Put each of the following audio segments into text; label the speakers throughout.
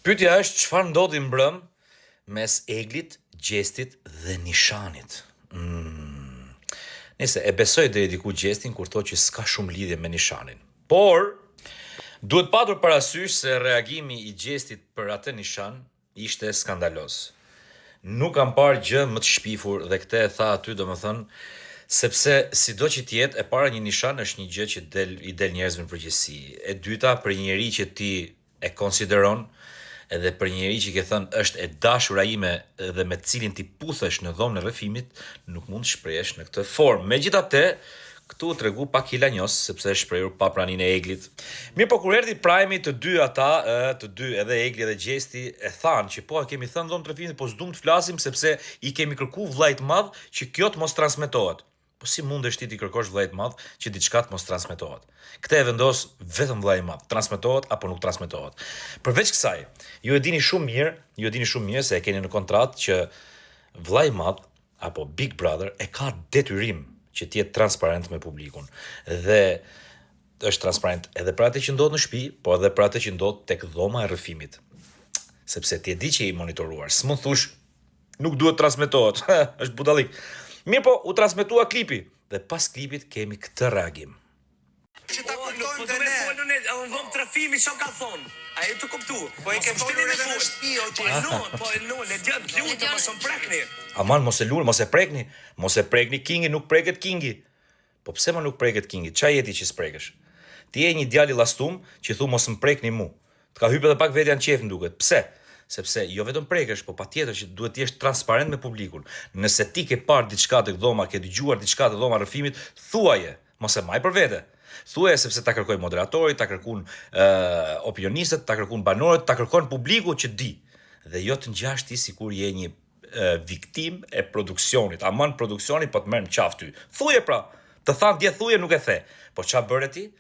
Speaker 1: Pyetja është çfarë ndodhi mbrëm mes Eglit, Gjestit dhe Nishanit. Nëse e besoj deri diku Gjestin kur thotë që s'ka shumë lidhje me Nishanin. Por duhet patur parasysh se reagimi i Gjestit për atë Nishan ishte skandaloz. Nuk kam parë gjë më të shpifur dhe këtë e tha aty domethënë sepse sido që t'jetë, e para një nishan është një gjë që i del njerëzve në përgjithësi. E dyta, për një njeri që ti e konsideron, edhe për një njeri që ke thënë është e dashura ime dhe me cilin ti puthesh në dhomën e rrëfimit, nuk mund të shprehesh në këtë formë. Megjithatë, këtu u tregu pak hilanjos sepse është shprehur pa praninë e Eglit. Mirë, po kur erdhi Prime të dy edhe Egli dhe Gjesti e thanë që po e kemi thënë dhomë të rrëfimit, po s'dum të flasim sepse i kemi kërkuar vllajt madh që kjo të mos transmetohet. Po si mundesh ti kërkosh vllajt madh që diçka të mos transmetohet? Këtë e vendos vetëm vllai i madh, transmetohet apo nuk transmetohet. Përveç kësaj, ju e dini shumë mirë se e keni në kontratë që vllai i madh apo Big Brother e ka detyrim që të jetë transparent me publikun. Dhe është transparent edhe për atë që ndodh në shtëpi, po edhe për atë që ndodh tek dhoma e rrëfimit. Sepse ti e di që i monitoruar. S'mund thosh nuk duhet transmetohet. Është budallik. Mirë po, u transmetua klipi, dhe pas klipit kemi këtë reagim.
Speaker 2: Që ta kuptojmë dhe ne. Unë vëm trafimi që ka thonë. A e të kuptu? Po e kem shtini me në shtëpi, o që le djët lutë, mos më prekni.
Speaker 1: Aman, mos e prekni, Kingi nuk preket Kingi. Po pse më nuk preket Kingi? Qa jeti që s'prekesh? Ti e një djali lastum që thu mos më prekni mu. Të ka hype dhe pak vetja në qef në duket. Pse? Sepse jo vetëm prekesh, po patjetër që duhet të jesh transparent me publikun. Nëse ti ke parë diçka tek dhoma, ke dëgjuar diçka te dhoma rrëfimit, thuaje, mos e maj për vete. Thuaje sepse ta kërkoj moderatori, ta kërkon opinionistët, ta kërkon banorët, ta kërkon publiku që di. Dhe jo të ngjash ti sikur je një viktim e produksionit. Aman produksioni po të merr në qafë ty. Thuaje pra, të thanë dje thuaje nuk e the. Po ç'a bëre ti?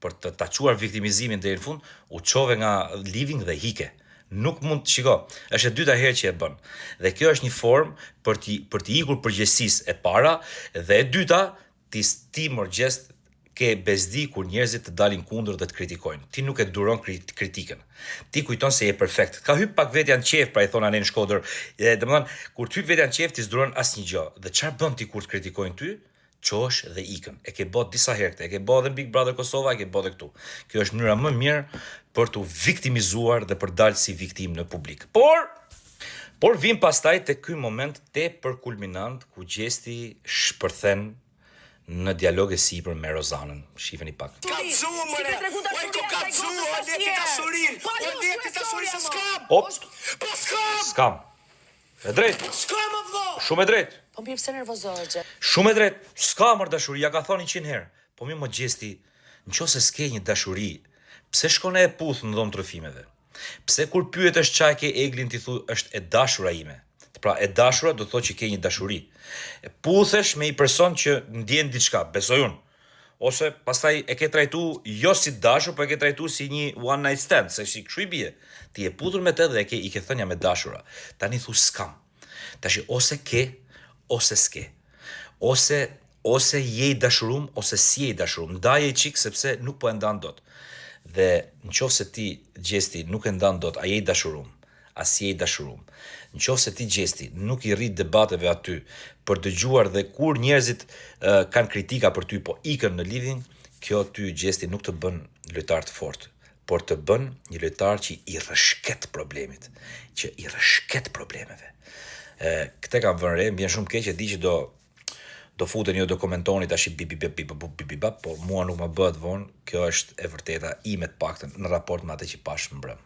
Speaker 1: Për të taquar viktimizimin deri në fund, u çove nga living dhe hike. Nuk mund të shiko, është e dyta herë që e bën. Dhe kjo është një formë për t'i ikur përgjegjësisë e para, dhe e dyta, ti Gjest ke bezdi kur njerëzit të dalin kundër dhe të kritikojnë. Ti nuk e duron kritikën. Ti kujton se je perfekt. Ka hyp pak vetja në qef, pra i thona ne në Shkodër. Domethënë, kur të hyp vetja në qef, ti s'duron asnjë gjë. Dhe çfarë bën ti kur të kritikojnë ty? Qosh dhe ikën. E ke bë disa herë këtë, e ke bë edhe Big Brother Kosova, e ke bë edhe këtu. Kjo është mënyra më mirë për t'u viktimizuar dhe për dalë si viktim në publik. Por vim pastaj te ky moment tepër kulminant ku Gjesti shpërthen në dialog e sipër me Rozanën. Shifeni pak. Skam. E drejt. Shumë e drejt.
Speaker 3: Po mirë pse nervozohesh?
Speaker 1: Shumë e drejt. S'ka më dashuri, ja ka thonë 100 herë. Po mirë më Gjesti, nëse s'ke një dashuri, pse shkon e puth në dhomë të rrëfimeve? Pse kur pyetesh çfarë ke Eglin ti thu është e dashura ime? Pra e dashura do të thotë që ke një dashuri. Puthesh me një person që ndjen diçka, besoj unë. Ose pastaj e ke trajtu jo si dashur, po e ke trajtu si një one night stand, se si kështu i bie. Ti e puthur me të dhe i ke thënë jam me dashura. Tani thu s'kam. Tash ose ke ose s'ke. Ose je i dashurum ose si je i dashurum. Ndaje çik sepse nuk po e ndan dot. Dhe nëse ti Gjesti nuk e ndan dot, a je i dashurum? A si je i dashurum? Nëse ti Gjesti nuk i rrit debateve aty për dëgjuar dhe kur njerëzit kanë kritika për ty po ikën në living, kjo ty Gjesti nuk të bën lojtar të fortë, por të bën një lojtar që i rrëshket problemit, që i rrëshket problemeve. Këtë kam vënë re, mbjen shumë keq, e di që do futen jo do komentoni tash por mua nuk më bëhet vonë, kjo është e vërteta ime të paktën në raport me atë që pash mbrëm.